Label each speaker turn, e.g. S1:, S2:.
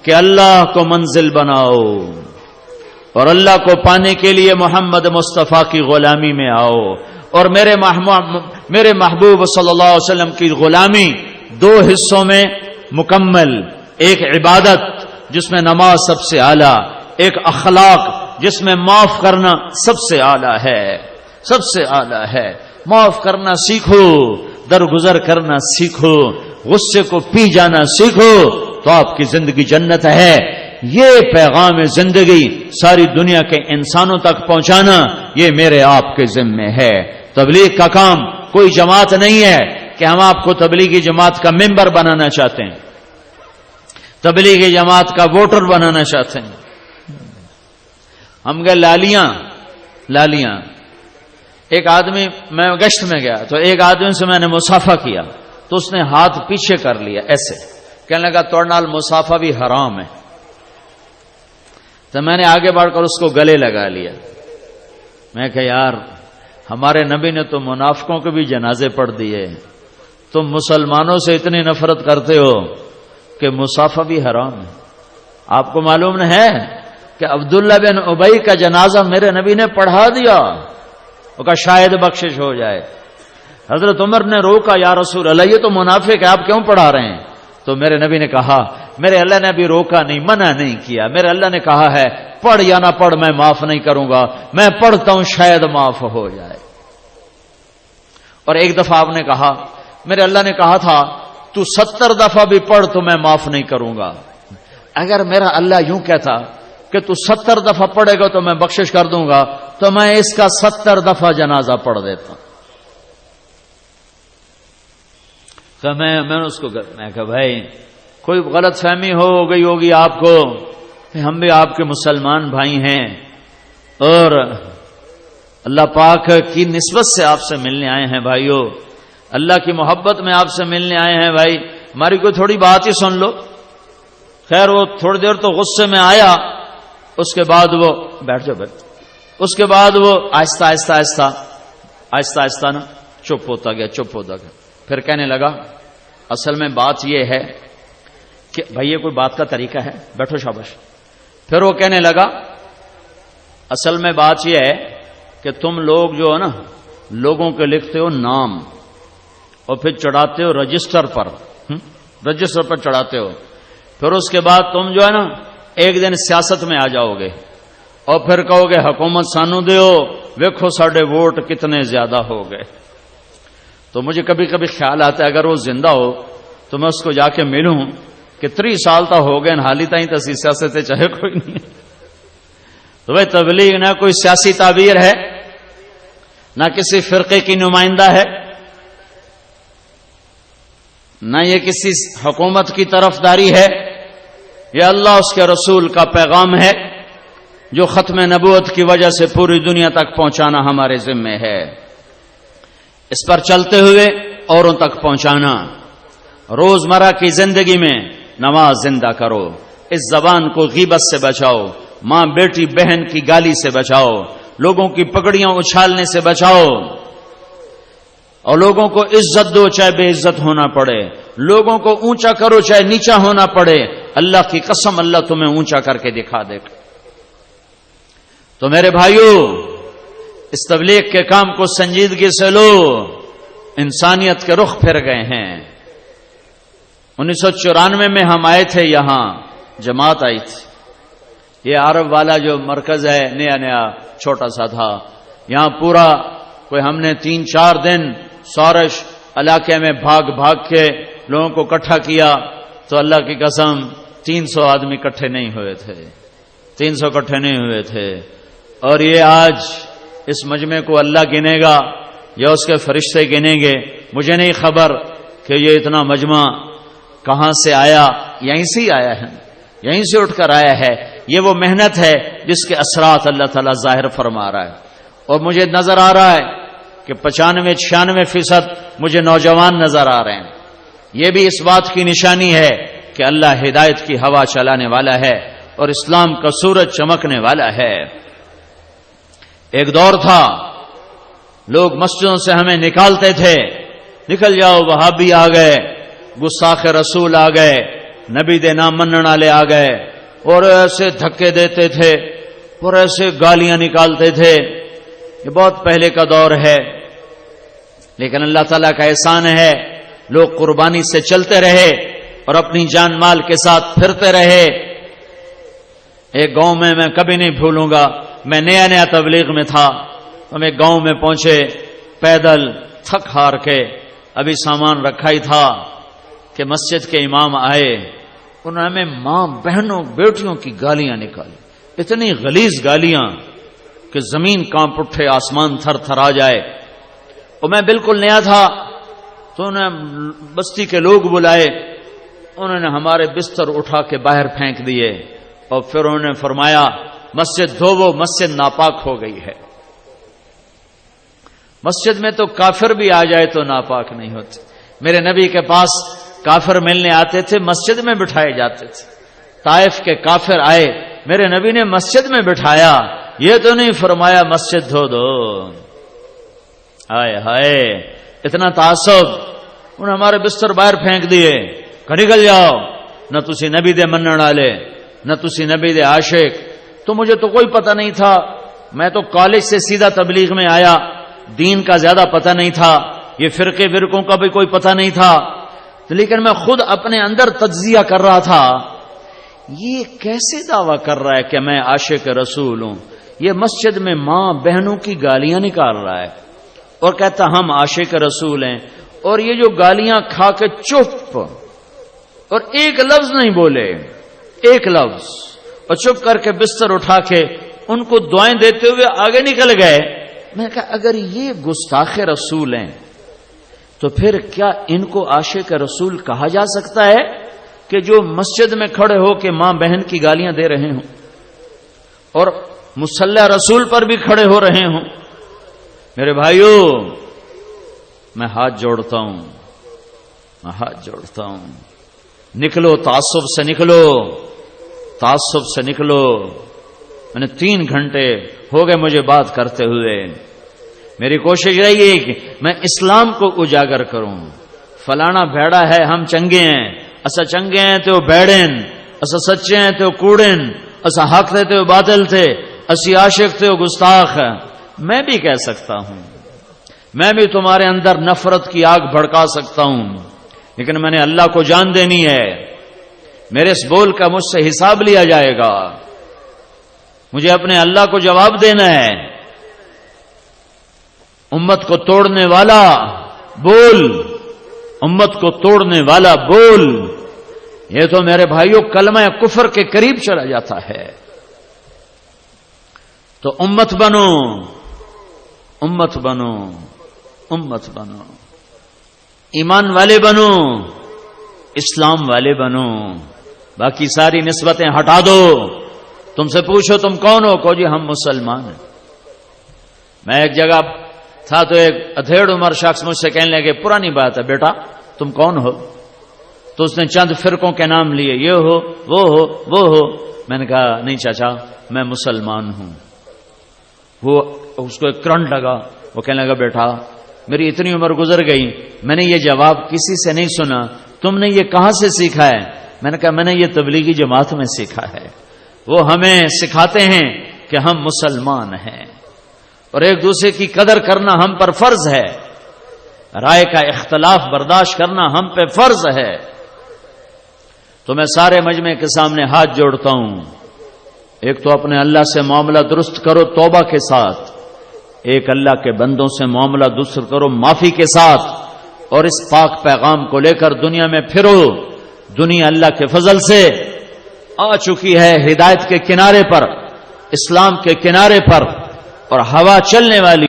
S1: کہ اللہ کو منزل بناؤ اور اللہ کو پانے کے لیے محمد مصطفیٰ کی غلامی میں آؤ، اور میرے محبوب صلی اللہ علیہ وسلم کی غلامی دو حصوں میں مکمل، ایک عبادت جس میں نماز سب سے اعلیٰ، ایک اخلاق جس میں معاف کرنا سب سے اعلیٰ ہے، سب سے اعلیٰ ہے۔ معاف کرنا سیکھو، درگزر کرنا سیکھو، غصے کو پی جانا سیکھو تو آپ کی زندگی جنت ہے۔ یہ پیغام زندگی ساری دنیا کے انسانوں تک پہنچانا یہ میرے آپ کے ذمے ہے۔ تبلیغ کا کام کوئی جماعت نہیں ہے کہ ہم آپ کو تبلیغی جماعت کا ممبر بنانا چاہتے ہیں، تبلیغی جماعت کا ووٹر بنانا چاہتے ہیں۔ ہم گئے لالیاں ایک آدمی، میں گشت میں گیا تو ایک آدمی سے میں نے مصافحہ کیا تو اس نے ہاتھ پیچھے کر لیا ایسے، کہنے لگا توڑ نال مصافحہ بھی حرام ہے۔ تو میں نے آگے بڑھ کر اس کو گلے لگا لیا۔ میں کہ یار ہمارے نبی نے تو منافقوں کے بھی جنازے پڑھ دیے، تم مسلمانوں سے اتنی نفرت کرتے ہو کہ مصافحہ بھی حرام ہے۔ آپ کو معلوم نہ ہے کہ عبداللہ بن ابی کا جنازہ میرے نبی نے پڑھا دیا، وہ کہا شاید بخشش ہو جائے۔ حضرت عمر نے روکا، یا رسول اللہ یہ تو منافق ہے، آپ کیوں پڑھا رہے ہیں؟ تو میرے نبی نے کہا میرے اللہ نے بھی روکا نہیں، منع نہیں کیا، میرے اللہ نے کہا ہے پڑھ یا نہ پڑھ میں معاف نہیں کروں گا، میں پڑھتا ہوں شاید معاف ہو جائے۔ اور ایک دفعہ آپ نے کہا میرے اللہ نے کہا تھا تو 70 دفعہ بھی پڑھ تو میں معاف نہیں کروں گا۔ اگر میرا اللہ یوں کہتا کہ تو 70 دفعہ پڑھے گا تو میں بخشش کر دوں گا تو میں اس کا 70 دفعہ جنازہ پڑھ دیتا۔ تو میں نے اس کو کہا بھائی کوئی غلط فہمی ہو گئی ہوگی آپ کو کہ ہم بھی آپ کے مسلمان بھائی ہیں اور اللہ پاک کی نسبت سے آپ سے ملنے آئے ہیں بھائیو، اللہ کی محبت میں آپ سے ملنے آئے ہیں بھائی، ہماری کوئی تھوڑی بات ہی سن لو۔ خیر وہ تھوڑی دیر تو غصے میں آیا، اس کے بعد وہ بیٹھ جاؤ اس کے بعد وہ آہستہ آہستہ نا چپ ہوتا گیا۔ پھر کہنے لگا اصل میں بات یہ ہے کہ بھائی یہ کوئی بات کا طریقہ ہے، بیٹھو شاباش۔ پھر وہ کہنے لگا اصل میں بات یہ ہے کہ تم لوگ جو ہے نا لوگوں کے لکھتے ہو نام اور پھر چڑھاتے ہو رجسٹر پر چڑھاتے ہو، پھر اس کے بعد تم جو ہے نا ایک دن سیاست میں آ جاؤ گے اور پھر کہو گے حکومت سانو دیو، ویکھو ساڈے ووٹ کتنے زیادہ ہو گئے۔ تو مجھے کبھی کبھی خیال آتا ہے اگر وہ زندہ ہو تو میں اس کو جا کے ملوں کہ 30 سال تا ہو گئے حالی تائیں تسی سیاست چاہے کوئی نہیں۔ تو بھائی تبلیغ نہ کوئی سیاسی تعبیر ہے، نہ کسی فرقے کی نمائندہ ہے، نہ یہ کسی حکومت کی طرفداری ہے، یہ اللہ اس کے رسول کا پیغام ہے جو ختم نبوت کی وجہ سے پوری دنیا تک پہنچانا ہمارے ذمے ہے۔ اس پر چلتے ہوئے اوروں تک پہنچانا۔ روزمرہ کی زندگی میں نماز زندہ کرو، اس زبان کو غیبت سے بچاؤ، ماں بیٹی بہن کی گالی سے بچاؤ، لوگوں کی پگڑیاں اچھالنے سے بچاؤ، اور لوگوں کو عزت دو چاہے بے عزت ہونا پڑے، لوگوں کو اونچا کرو چاہے نیچا ہونا پڑے۔ اللہ کی قسم اللہ تمہیں اونچا کر کے دکھا دے گا۔ تو میرے بھائیو اس تبلیغ کے کام کو سنجیدگی سے لو، انسانیت کے رخ پھر گئے ہیں۔ 1994 میں ہم آئے تھے، یہاں جماعت آئی تھی، یہ عرب والا جو مرکز ہے نیا چھوٹا سا تھا، یہاں پورا کوئی ہم نے 3-4 دن سورش علاقے میں بھاگ کے لوگوں کو اکٹھا کیا تو اللہ کی قسم 300 آدمی اکٹھے نہیں ہوئے تھے، 300 اکٹھے نہیں ہوئے تھے۔ اور یہ آج اس مجمع کو اللہ گنے گا یا اس کے فرشتے گنیں گے، مجھے نہیں خبر کہ یہ اتنا مجمع کہاں سے آیا، یہیں سے ہی آیا ہے، یہیں سے اٹھ کر آیا ہے۔ یہ وہ محنت ہے جس کے اثرات اللہ تعالیٰ ظاہر فرما رہا ہے، اور مجھے نظر آ رہا ہے کہ 95-96% مجھے نوجوان نظر آ رہے ہیں۔ یہ بھی اس بات کی نشانی ہے کہ اللہ ہدایت کی ہوا چلانے والا ہے اور اسلام کا سورج چمکنے والا ہے۔ ایک دور تھا لوگ مسجدوں سے ہمیں نکالتے تھے، نکل جاؤ وہابی آ گئے، گستاخ رسول آ گئے، نبی دے نام منن والے آ گئے اور ایسے دھکے دیتے تھے اور ایسے گالیاں نکالتے تھے. یہ بہت پہلے کا دور ہے، لیکن اللہ تعالیٰ کا احسان ہے لوگ قربانی سے چلتے رہے اور اپنی جان مال کے ساتھ پھرتے رہے. ایک گاؤں میں کبھی نہیں بھولوں گا، میں نیا تبلیغ میں تھا. ہم ایک گاؤں میں پہنچے پیدل تھک ہار کے، ابھی سامان رکھا ہی تھا کہ مسجد کے امام آئے. انہوں نے ہمیں ماں بہنوں بیٹیوں کی گالیاں نکالی، اتنی غلیظ گالیاں کہ زمین کانپ اٹھے، آسمان تھر تھر آ جائے. اور میں بالکل نیا تھا تو انہوں نے بستی کے لوگ بلائے، انہوں نے ہمارے بستر اٹھا کے باہر پھینک دیے اور پھر انہوں نے فرمایا مسجد دھوو، مسجد ناپاک ہو گئی ہے. مسجد میں تو کافر بھی آ جائے تو ناپاک نہیں ہوتے. میرے نبی کے پاس کافر ملنے آتے تھے، مسجد میں بٹھائے جاتے تھے. طائف کے کافر آئے، میرے نبی نے مسجد میں بٹھایا، یہ تو نہیں فرمایا مسجد دھو دو. ہائے ہائے اتنا تعصب. انہوں نے ہمارے بستر باہر پھینک دیے کہ نکل جاؤ، نہ تسی نبی دے منن والے نہ تسی نبی دے عاشق. تو مجھے تو کوئی پتہ نہیں تھا، میں تو کالج سے سیدھا تبلیغ میں آیا، دین کا زیادہ پتہ نہیں تھا، یہ فرقے فرقوں کا بھی کوئی پتہ نہیں تھا. لیکن میں خود اپنے اندر تجزیہ کر رہا تھا، یہ کیسے دعویٰ کر رہا ہے کہ میں عاشق رسول ہوں؟ یہ مسجد میں ماں بہنوں کی گالیاں نکال رہا ہے اور کہتا ہم عاشق رسول ہیں. اور یہ جو گالیاں کھا کے چپ اور ایک لفظ نہیں بولے، ایک لفظ، اور چپ کر کے بستر اٹھا کے ان کو دعائیں دیتے ہوئے آگے نکل گئے. میں نے کہا اگر یہ گستاخ رسول ہیں تو پھر کیا ان کو عاشق رسول کہا جا سکتا ہے کہ جو مسجد میں کھڑے ہو کے ماں بہن کی گالیاں دے رہے ہوں اور مصلی رسول پر بھی کھڑے ہو رہے ہوں؟ میرے بھائیو، میں ہاتھ جوڑتا ہوں، میں ہاتھ جوڑتا ہوں، نکلو تعصب سے، نکلو تعصب سے نکلو. میں نے 3 گھنٹے ہو گئے مجھے بات کرتے ہوئے. میری کوشش رہی ہے کہ میں اسلام کو اجاگر کروں. فلانا بھیڑا ہے، ہم چنگے ہیں، اسا چنگے ہیں تو بیڑن، اسا سچے ہیں تو کوڑن، اسا حق تھے تو باطل تھے، اسی عاشق تھے گستاخ. میں بھی کہہ سکتا ہوں، میں بھی تمہارے اندر نفرت کی آگ بھڑکا سکتا ہوں، لیکن میں نے اللہ کو جان دینی ہے. میرے اس بول کا مجھ سے حساب لیا جائے گا، مجھے اپنے اللہ کو جواب دینا ہے. امت کو توڑنے والا بول، امت کو توڑنے والا بول، یہ تو میرے بھائیوں کلمہ کفر کے قریب چلا جاتا ہے. تو امت بنو، امت بنو، امت بنو، ایمان والے بنو، اسلام والے بنو. باقی ساری نسبتیں ہٹا دو. تم سے پوچھو تم کون ہو، کہو جی ہم مسلمان ہیں. میں ایک جگہ تھا تو ایک ادھیڑ عمر شخص مجھ سے کہنے لگے پرانی بات ہے بیٹا تم کون ہو؟ تو اس نے چند فرقوں کے نام لیے، یہ ہو وہ ہو وہ ہو. میں نے کہا نہیں چاچا میں مسلمان ہوں. وہ اس کو ایک کرنٹ لگا، وہ کہنے لگا بیٹا میری اتنی عمر گزر گئی، میں نے یہ جواب کسی سے نہیں سنا، تم نے یہ کہاں سے سیکھا ہے؟ میں نے کہا میں نے یہ تبلیغی جماعت میں سیکھا ہے. وہ ہمیں سکھاتے ہیں کہ ہم مسلمان ہیں اور ایک دوسرے کی قدر کرنا ہم پر فرض ہے، رائے کا اختلاف برداشت کرنا ہم پہ فرض ہے. تو میں سارے مجمع کے سامنے ہاتھ جوڑتا ہوں، ایک تو اپنے اللہ سے معاملہ درست کرو توبہ کے ساتھ، ایک اللہ کے بندوں سے معاملہ درست کرو معافی کے ساتھ، اور اس پاک پیغام کو لے کر دنیا میں پھرو. دنیا اللہ کے فضل سے آ چکی ہے ہدایت کے کنارے پر، اسلام کے کنارے پر، اور ہوا چلنے والی